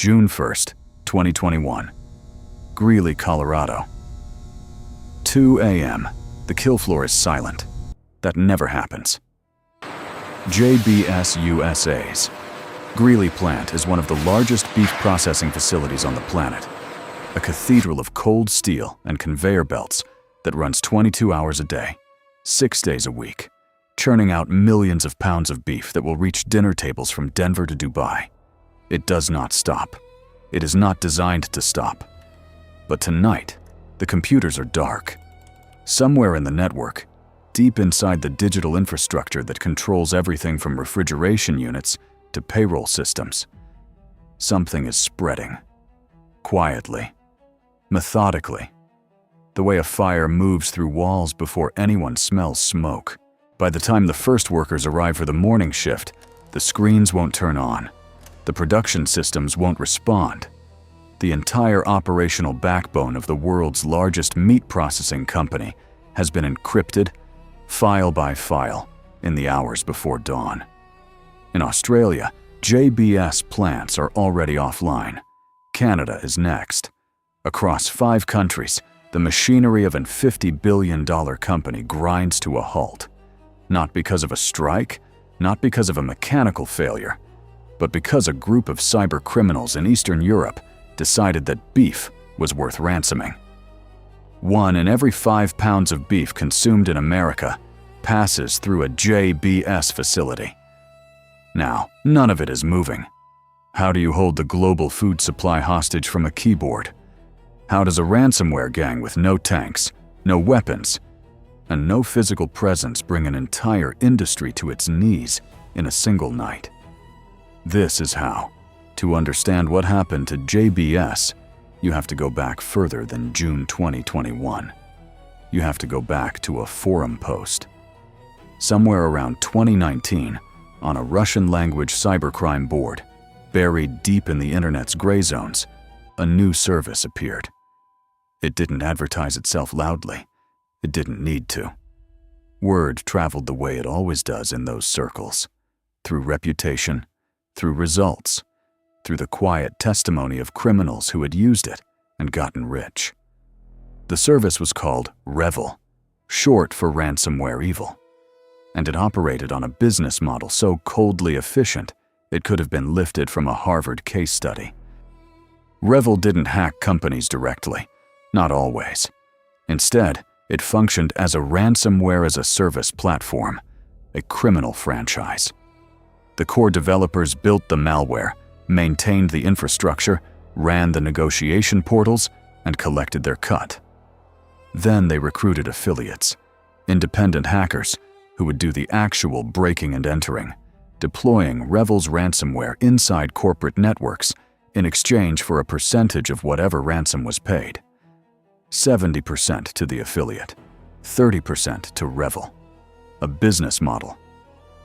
June 1st, 2021. Greeley, Colorado. 2 a.m. The kill floor is silent. That never happens. JBS USA's Greeley plant is one of the largest beef processing facilities on the planet. A cathedral of cold steel and conveyor belts that runs 22 hours a day, 6 days a week, churning out millions of pounds of beef that will reach dinner tables from Denver to Dubai. It does not stop. It is not designed to stop. But tonight, the computers are dark. Somewhere in the network, deep inside the digital infrastructure that controls everything from refrigeration units to payroll systems, something is spreading. Quietly, methodically, the way a fire moves through walls before anyone smells smoke. By the time the first workers arrive for the morning shift, the screens won't turn on. The production systems won't respond. The entire operational backbone of the world's largest meat processing company has been encrypted, file by file, in the hours before dawn. In Australia, JBS plants are already offline. Canada is next. Across 5 countries, the machinery of a $50 billion company grinds to a halt. Not because of a strike, not because of a mechanical failure, but because a group of cyber criminals in Eastern Europe decided that beef was worth ransoming. 1 in every 5 pounds of beef consumed in America passes through a JBS facility. Now, none of it is moving. How do you hold the global food supply hostage from a keyboard? How does a ransomware gang with no tanks, no weapons, and no physical presence bring an entire industry to its knees in a single night? This is how. To understand what happened to JBS, you have to go back further than June 2021. You have to go back to a forum post. Somewhere around 2019, on a Russian-language cybercrime board, buried deep in the internet's gray zones, a new service appeared. It didn't advertise itself loudly. It didn't need to. Word traveled the way it always does in those circles, through reputation, through results, through the quiet testimony of criminals who had used it and gotten rich. The service was called REvil, short for Ransomware Evil, and it operated on a business model so coldly efficient it could have been lifted from a Harvard case study. REvil didn't hack companies directly, not always. Instead, it functioned as a ransomware-as-a-service platform, a criminal franchise. The core developers built the malware, maintained the infrastructure, ran the negotiation portals, and collected their cut. Then they recruited affiliates, independent hackers, who would do the actual breaking and entering, deploying REvil's ransomware inside corporate networks in exchange for a percentage of whatever ransom was paid. 70% to the affiliate, 30% to REvil. A business model,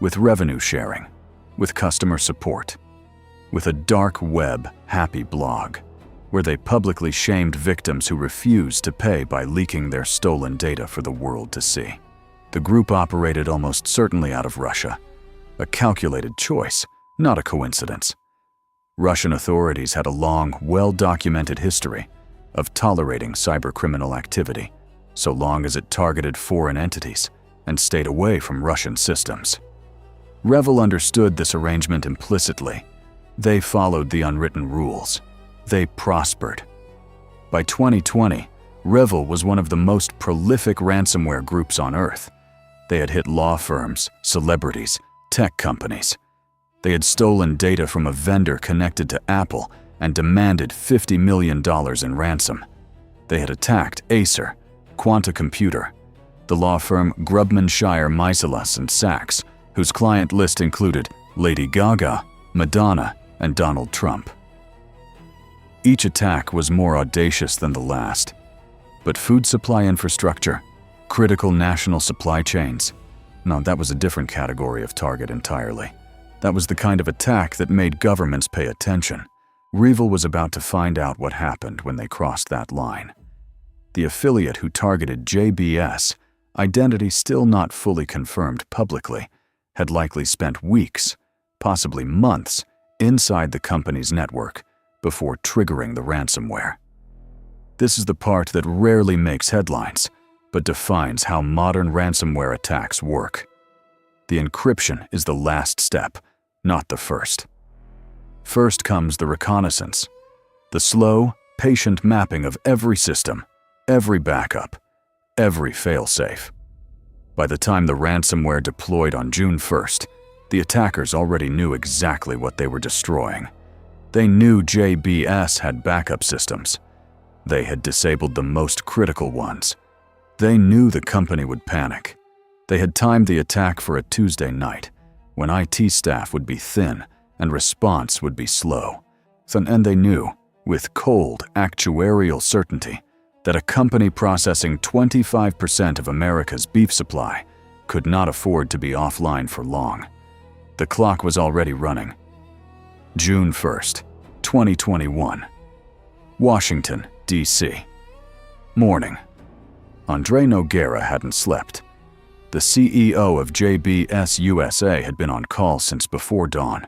with revenue sharing, with customer support, with a dark web happy blog, where they publicly shamed victims who refused to pay by leaking their stolen data for the world to see. The group operated almost certainly out of Russia, a calculated choice, not a coincidence. Russian authorities had a long, well-documented history of tolerating cybercriminal activity, so long as it targeted foreign entities and stayed away from Russian systems. REvil understood this arrangement implicitly. They followed the unwritten rules. They prospered. By 2020, REvil was one of the most prolific ransomware groups on Earth. They had hit law firms, celebrities, tech companies. They had stolen data from a vendor connected to Apple and demanded $50 million in ransom. They had attacked Acer, Quanta Computer, the law firm Grubman Shire Meiselas and Sachs, whose client list included Lady Gaga, Madonna, and Donald Trump. Each attack was more audacious than the last, but food supply infrastructure, critical national supply chains, no, that was a different category of target entirely. That was the kind of attack that made governments pay attention. REvil was about to find out what happened when they crossed that line. The affiliate who targeted JBS, identity still not fully confirmed publicly, had likely spent weeks, possibly months, inside the company's network before triggering the ransomware. This is the part that rarely makes headlines, but defines how modern ransomware attacks work. The encryption is the last step, not the first. First comes the reconnaissance, the slow, patient mapping of every system, every backup, every failsafe. By the time the ransomware deployed on June 1st, the attackers already knew exactly what they were destroying. They knew JBS had backup systems. They had disabled the most critical ones. They knew the company would panic. They had timed the attack for a Tuesday night, when IT staff would be thin and response would be slow. And they knew, with cold, actuarial certainty, that a company processing 25% of America's beef supply could not afford to be offline for long. The clock was already running. June 1st, 2021. Washington, D.C. Morning. Andre Noguera hadn't slept. The CEO of JBS USA had been on call since before dawn,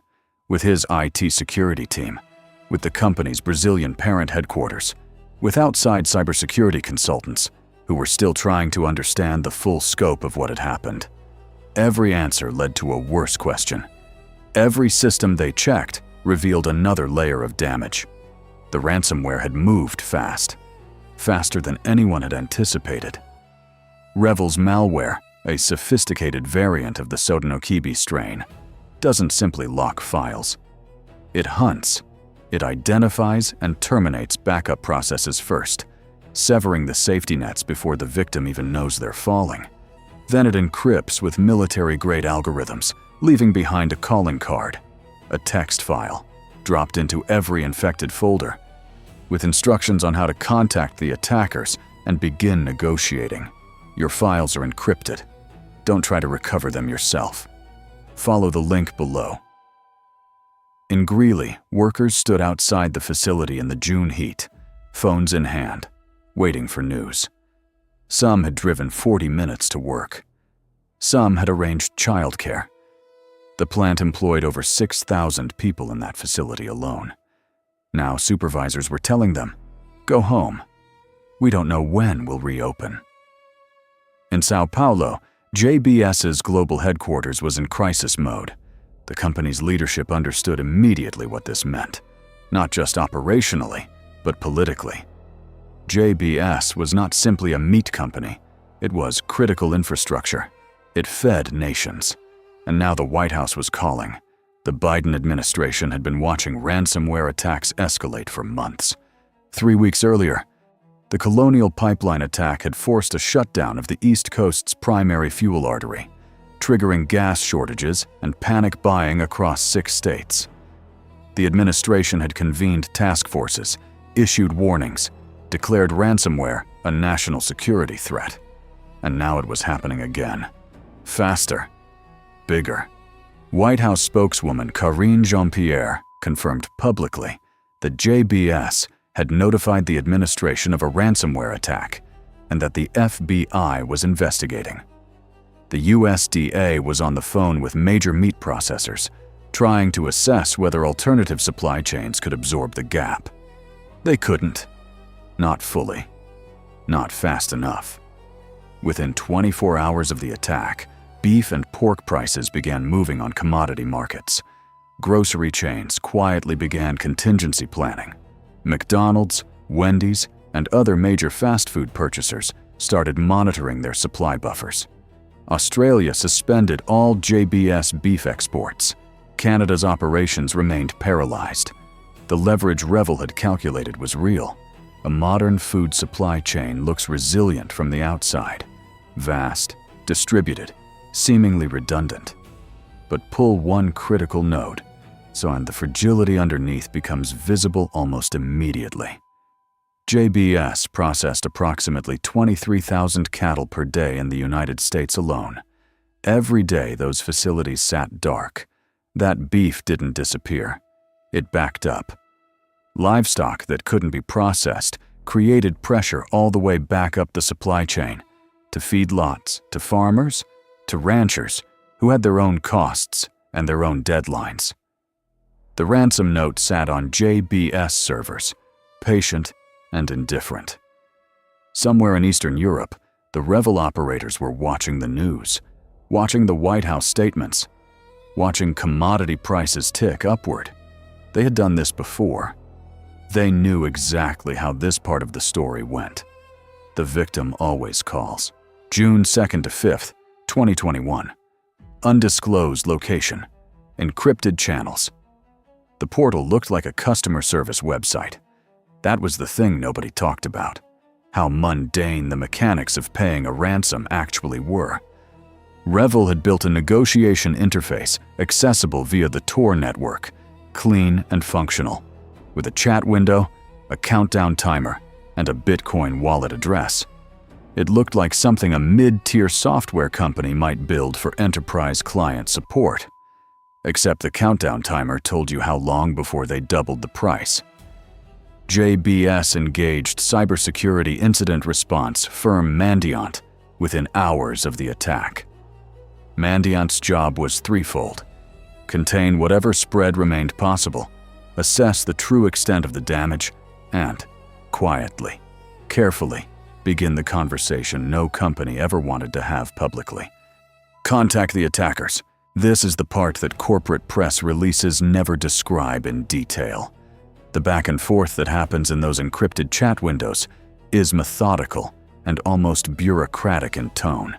with his IT security team, with the company's Brazilian parent headquarters, with outside cybersecurity consultants who were still trying to understand the full scope of what had happened. Every answer led to a worse question. Every system they checked revealed another layer of damage. The ransomware had moved fast, faster than anyone had anticipated. REvil's malware, a sophisticated variant of the Sodinokibi strain, doesn't simply lock files. It hunts. It identifies and terminates backup processes first, severing the safety nets before the victim even knows they're falling. Then it encrypts with military-grade algorithms, leaving behind a calling card, a text file, dropped into every infected folder, with instructions on how to contact the attackers and begin negotiating. Your files are encrypted. Don't try to recover them yourself. Follow the link below. In Greeley, workers stood outside the facility in the June heat, phones in hand, waiting for news. Some had driven 40 minutes to work. Some had arranged childcare. The plant employed over 6,000 people in that facility alone. Now supervisors were telling them, "Go home. We don't know when we'll reopen." In Sao Paulo, JBS's global headquarters was in crisis mode. The company's leadership understood immediately what this meant, not just operationally, but politically. JBS was not simply a meat company. It was critical infrastructure. It fed nations. And now the White House was calling. The Biden administration had been watching ransomware attacks escalate for months. 3 weeks earlier, the Colonial Pipeline attack had forced a shutdown of the East Coast's primary fuel artery, triggering gas shortages and panic buying across 6 states. The administration had convened task forces, issued warnings, declared ransomware a national security threat. And now it was happening again. Faster. Bigger. White House spokeswoman Karine Jean-Pierre confirmed publicly that JBS had notified the administration of a ransomware attack and that the FBI was investigating. The USDA was on the phone with major meat processors, trying to assess whether alternative supply chains could absorb the gap. They couldn't. Not fully. Not fast enough. Within 24 hours of the attack, beef and pork prices began moving on commodity markets. Grocery chains quietly began contingency planning. McDonald's, Wendy's, and other major fast food purchasers started monitoring their supply buffers. Australia suspended all JBS beef exports. Canada's operations remained paralyzed. The leverage REvil had calculated was real. A modern food supply chain looks resilient from the outside. Vast, distributed, seemingly redundant. But pull one critical node, and the fragility underneath becomes visible almost immediately. JBS processed approximately 23,000 cattle per day in the United States alone. Every day those facilities sat dark. That beef didn't disappear. It backed up. Livestock that couldn't be processed created pressure all the way back up the supply chain, to feedlots, to farmers, to ranchers who had their own costs and their own deadlines. The ransom note sat on JBS servers, patient and indifferent. Somewhere in Eastern Europe, the REvil operators were watching the news, watching the White House statements, watching commodity prices tick upward. They had done this before. They knew exactly how this part of the story went. The victim always calls. June 2nd to 5th, 2021. Undisclosed location. Encrypted channels. The portal looked like a customer service website. That was the thing nobody talked about. How mundane the mechanics of paying a ransom actually were. REvil had built a negotiation interface accessible via the Tor network, clean and functional, with a chat window, a countdown timer, and a Bitcoin wallet address. It looked like something a mid-tier software company might build for enterprise client support. Except the countdown timer told you how long before they doubled the price. JBS engaged cybersecurity incident response firm Mandiant within hours of the attack. Mandiant's job was threefold: contain whatever spread remained possible, assess the true extent of the damage, and, quietly, carefully, begin the conversation no company ever wanted to have publicly. Contact the attackers. This is the part that corporate press releases never describe in detail. The back and forth that happens in those encrypted chat windows is methodical and almost bureaucratic in tone.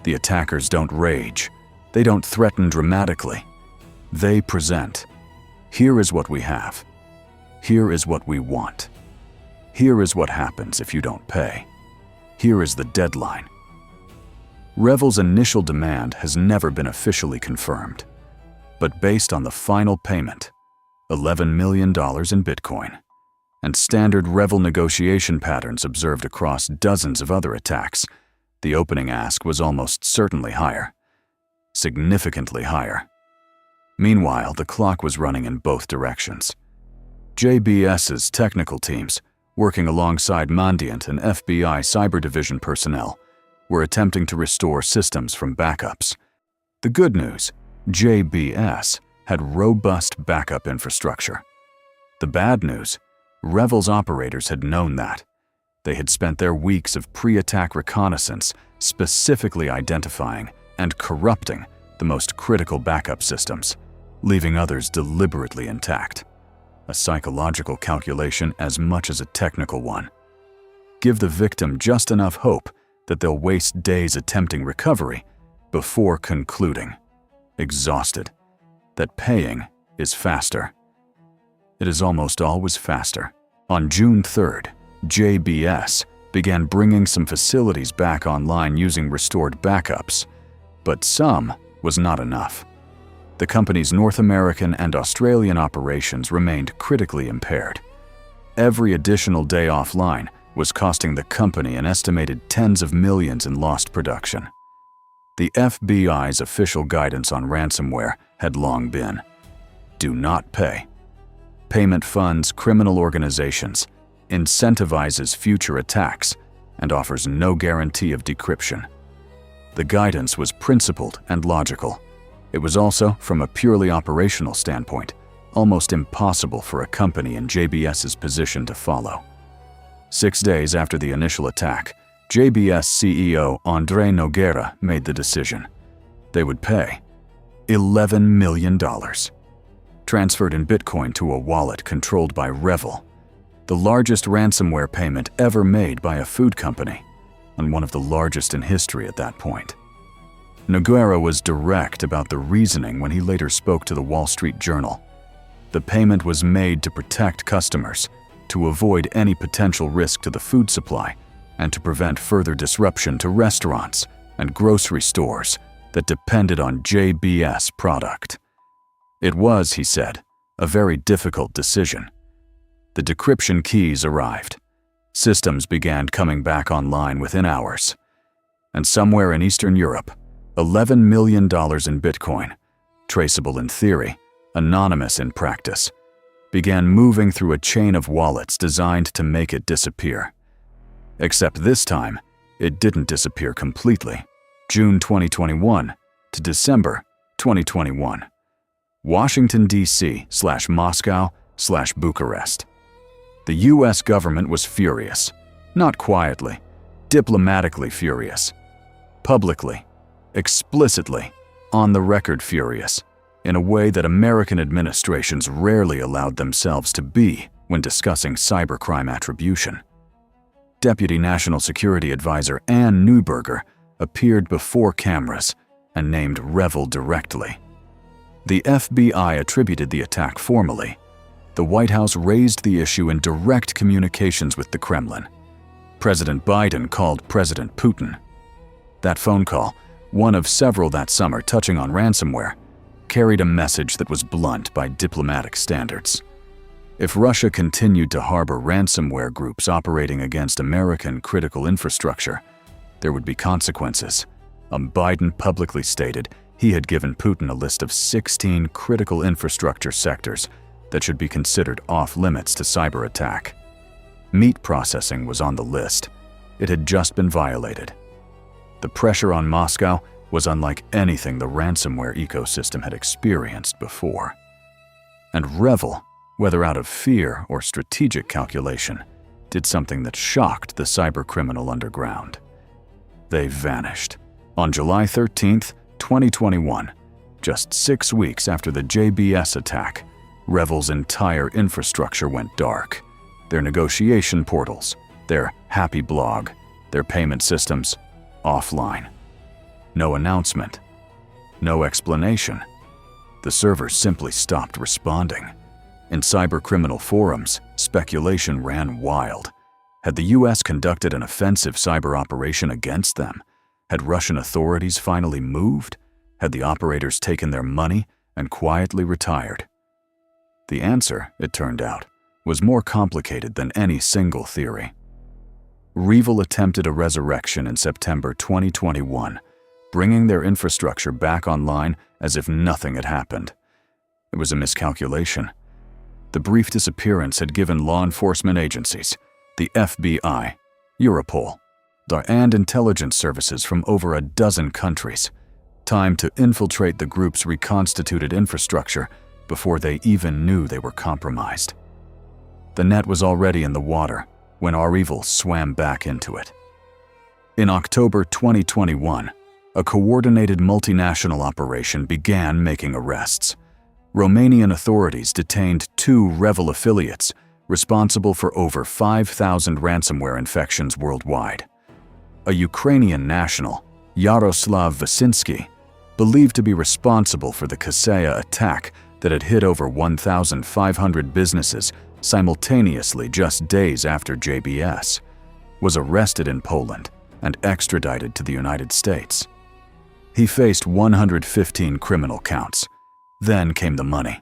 The attackers don't rage. They don't threaten dramatically. They present. Here is what we have. Here is what we want. Here is what happens if you don't pay. Here is the deadline. REvil's initial demand has never been officially confirmed, but based on the final payment, $11 million in Bitcoin, and standard REvil negotiation patterns observed across dozens of other attacks, the opening ask was almost certainly higher, significantly higher. Meanwhile, the clock was running in both directions. JBS's technical teams, working alongside Mandiant and FBI Cyber Division personnel, were attempting to restore systems from backups. The good news, JBS had robust backup infrastructure. The bad news, REvil's operators had known that. They had spent their weeks of pre-attack reconnaissance specifically identifying and corrupting the most critical backup systems, leaving others deliberately intact. A psychological calculation as much as a technical one. Give the victim just enough hope that they'll waste days attempting recovery before concluding, exhausted, that paying is faster. It is almost always faster. On June 3rd, JBS began bringing some facilities back online using restored backups, but some was not enough. The company's North American and Australian operations remained critically impaired. Every additional day offline was costing the company an estimated tens of millions in lost production. The FBI's official guidance on ransomware had long been, do not pay. Payment funds criminal organizations, incentivizes future attacks, and offers no guarantee of decryption. The guidance was principled and logical. It was also, from a purely operational standpoint, almost impossible for a company in JBS's position to follow. 6 days after the initial attack, JBS CEO Andre Nogueira made the decision. They would pay $11 million, transferred in Bitcoin to a wallet controlled by REvil, the largest ransomware payment ever made by a food company, and one of the largest in history at that point. Nogueira was direct about the reasoning when he later spoke to the Wall Street Journal. The payment was made to protect customers, to avoid any potential risk to the food supply, and to prevent further disruption to restaurants and grocery stores that depended on JBS product. It was, he said, a very difficult decision. The decryption keys arrived. Systems began coming back online within hours. And somewhere in Eastern Europe, $11 million in Bitcoin, traceable in theory, anonymous in practice, began moving through a chain of wallets designed to make it disappear. Except this time, it didn't disappear completely. June 2021 to December 2021. Washington, D.C./Moscow/Bucharest. The U.S. government was furious, not quietly, diplomatically furious, publicly, explicitly, on the record furious, in a way that American administrations rarely allowed themselves to be when discussing cybercrime attribution. Deputy National Security Advisor Ann Neuberger appeared before cameras and named REvil directly. The FBI attributed the attack formally. The White House raised the issue in direct communications with the Kremlin. President Biden called President Putin. That phone call, one of several that summer touching on ransomware, carried a message that was blunt by diplomatic standards. If Russia continued to harbor ransomware groups operating against American critical infrastructure, there would be consequences. Biden publicly stated he had given Putin a list of 16 critical infrastructure sectors that should be considered off-limits to cyber attack. Meat processing was on the list. It had just been violated. The pressure on Moscow was unlike anything the ransomware ecosystem had experienced before. And REvil, whether out of fear or strategic calculation, did something that shocked the cybercriminal underground. They vanished. On July 13th, 2021, just 6 weeks after the JBS attack, REvil's entire infrastructure went dark. Their negotiation portals, their happy blog, their payment systems, offline. No announcement. No explanation. The servers simply stopped responding. In cybercriminal forums, speculation ran wild. Had the US conducted an offensive cyber operation against them? Had Russian authorities finally moved? Had the operators taken their money and quietly retired? The answer, it turned out, was more complicated than any single theory. REvil attempted a resurrection in September 2021, bringing their infrastructure back online as if nothing had happened. It was a miscalculation. The brief disappearance had given law enforcement agencies, the FBI, Europol, and intelligence services from over a dozen countries, time to infiltrate the group's reconstituted infrastructure before they even knew they were compromised. The net was already in the water when REvil swam back into it. In October 2021, a coordinated multinational operation began making arrests. Romanian authorities detained 2 REvil affiliates responsible for over 5,000 ransomware infections worldwide. A Ukrainian national, Yaroslav Vasinski, believed to be responsible for the Kaseya attack that had hit over 1,500 businesses simultaneously just days after JBS, was arrested in Poland and extradited to the United States. He faced 115 criminal counts. Then came the money.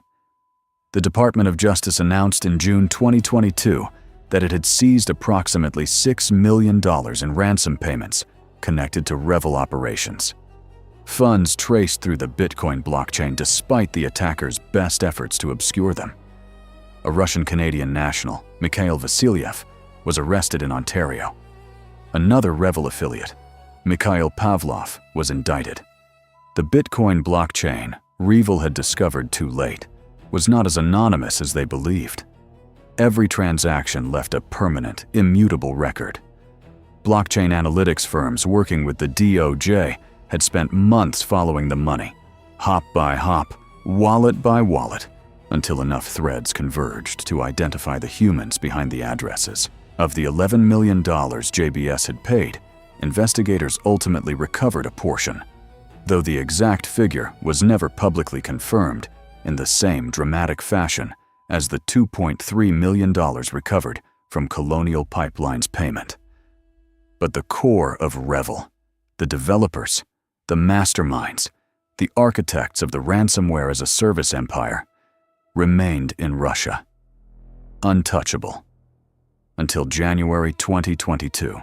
The Department of Justice announced in June 2022 that it had seized approximately $6 million in ransom payments connected to REvil operations. Funds traced through the Bitcoin blockchain despite the attackers' best efforts to obscure them. A Russian-Canadian national, Mikhail Vasilyev, was arrested in Ontario. Another REvil affiliate, Mikhail Pavlov, was indicted. The Bitcoin blockchain REvil had discovered too late was not as anonymous as they believed. Every transaction left a permanent, immutable record. Blockchain analytics firms working with the DOJ had spent months following the money, hop by hop, wallet by wallet, until enough threads converged to identify the humans behind the addresses. Of the $11 million JBS had paid, investigators ultimately recovered a portion, though the exact figure was never publicly confirmed in the same dramatic fashion as the $2.3 million recovered from Colonial Pipeline's payment. But the core of REvil, the developers, the masterminds, the architects of the ransomware as a service empire, remained in Russia, untouchable, until January 2022.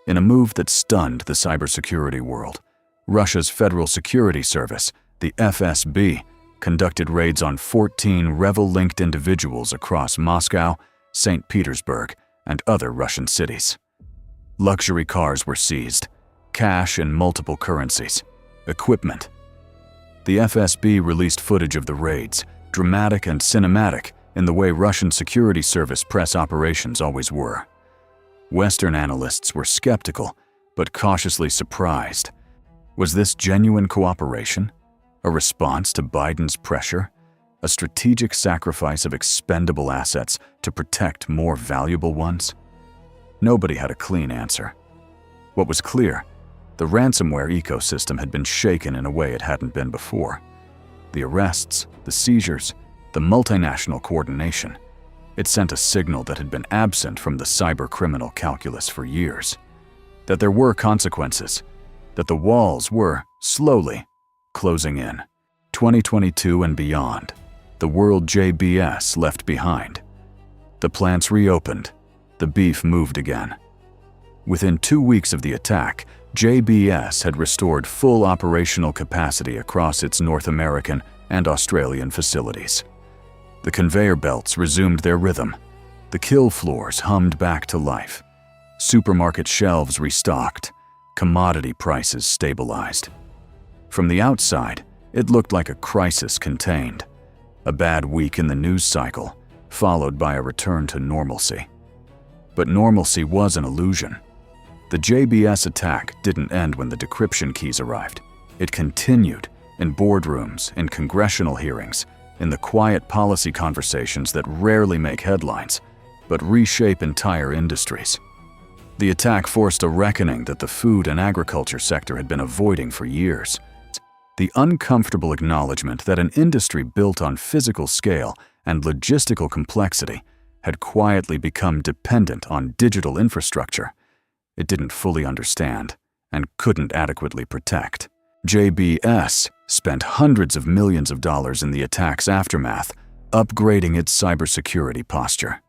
In a move that stunned the cybersecurity world, Russia's Federal Security Service, the FSB, conducted raids on 14 REvil-linked individuals across Moscow, St. Petersburg, and other Russian cities. Luxury cars were seized, cash in multiple currencies, equipment. The FSB released footage of the raids, dramatic and cinematic in the way Russian security service press operations always were. Western analysts were skeptical, but cautiously surprised. Was this genuine cooperation? A response to Biden's pressure? A strategic sacrifice of expendable assets to protect more valuable ones? Nobody had a clean answer. What was clear, the ransomware ecosystem had been shaken in a way it hadn't been before. The arrests, the seizures, the multinational coordination. It sent a signal that had been absent from the cyber-criminal calculus for years. That there were consequences. That the walls were, slowly, closing in. 2022 and beyond. The world JBS left behind. The plants reopened. The beef moved again. Within 2 weeks of the attack, JBS had restored full operational capacity across its North American and Australian facilities. The conveyor belts resumed their rhythm. The kill floors hummed back to life. Supermarket shelves restocked. Commodity prices stabilized. From the outside, it looked like a crisis contained. A bad week in the news cycle, followed by a return to normalcy. But normalcy was an illusion. The JBS attack didn't end when the decryption keys arrived. It continued in boardrooms, in congressional hearings, in the quiet policy conversations that rarely make headlines, but reshape entire industries. The attack forced a reckoning that the food and agriculture sector had been avoiding for years. The uncomfortable acknowledgement that an industry built on physical scale and logistical complexity had quietly become dependent on digital infrastructure it didn't fully understand and couldn't adequately protect. JBS spent hundreds of millions of dollars in the attack's aftermath, upgrading its cybersecurity posture.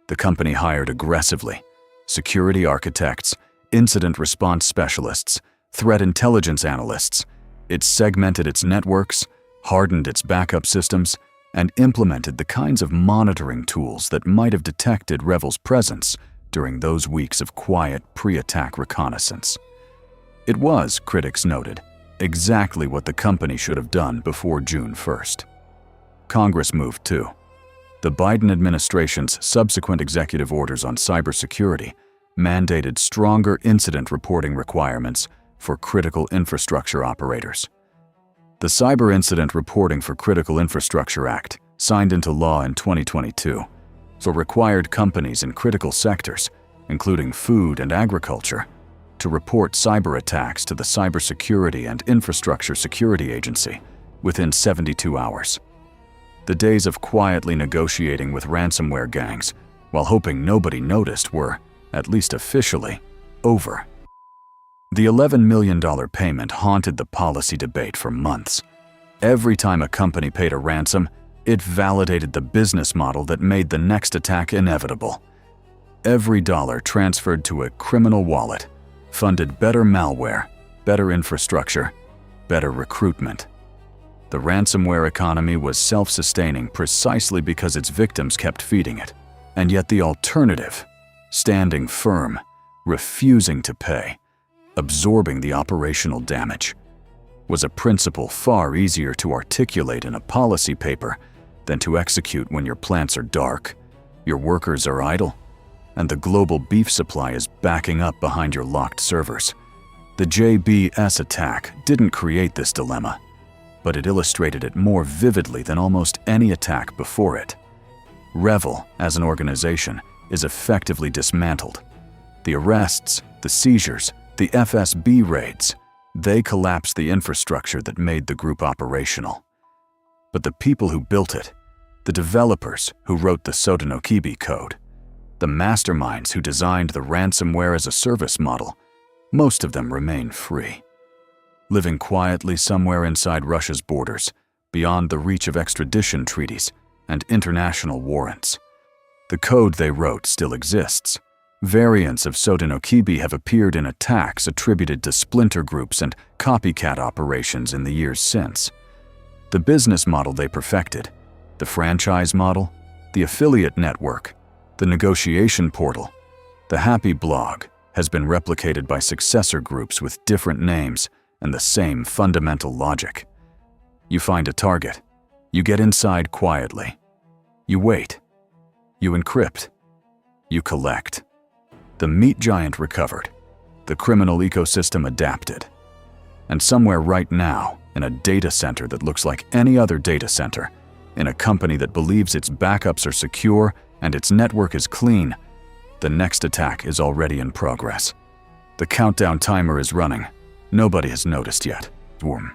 The company hired aggressively: security architects, incident response specialists, threat intelligence analysts. It segmented its networks, hardened its backup systems, and implemented the kinds of monitoring tools that might have detected REvil's presence during those weeks of quiet pre-attack reconnaissance. It was, critics noted, exactly what the company should have done before June 1st. Congress moved too. The Biden administration's subsequent executive orders on cybersecurity mandated stronger incident reporting requirements for critical infrastructure operators. The Cyber Incident Reporting for Critical Infrastructure Act, signed into law in 2022, required companies in critical sectors, including food and agriculture, to report cyber attacks to the Cybersecurity and Infrastructure Security Agency within 72 hours. The days of quietly negotiating with ransomware gangs while hoping nobody noticed were, at least officially, over. The $11 million payment haunted the policy debate for months. Every time a company paid a ransom, it validated the business model that made the next attack inevitable. Every dollar transferred to a criminal wallet funded better malware, better infrastructure, better recruitment. The ransomware economy was self-sustaining precisely because its victims kept feeding it. And yet the alternative, standing firm, refusing to pay, absorbing the operational damage, was a principle far easier to articulate in a policy paper than to execute when your plants are dark, your workers are idle, and the global beef supply is backing up behind your locked servers. The JBS attack didn't create this dilemma, but it illustrated it more vividly than almost any attack before it. REvil, as an organization, is effectively dismantled. The arrests, the seizures, the FSB raids, they collapsed the infrastructure that made the group operational. But the people who built it, the developers who wrote the Sodinokibi code, the masterminds who designed the ransomware as a service model, most of them remain free. Living quietly somewhere inside Russia's borders, beyond the reach of extradition treaties and international warrants. The code they wrote still exists. Variants of Sodinokibi have appeared in attacks attributed to splinter groups and copycat operations in the years since. The business model they perfected, the franchise model, the affiliate network, the negotiation portal, the happy blog, has been replicated by successor groups with different names and the same fundamental logic. You find a target. You get inside quietly. You wait. You encrypt. You collect. The meat giant recovered. The criminal ecosystem adapted. And somewhere right now, in a data center that looks like any other data center, in a company that believes its backups are secure and its network is clean, the next attack is already in progress. The countdown timer is running. Nobody has noticed yet. Worm.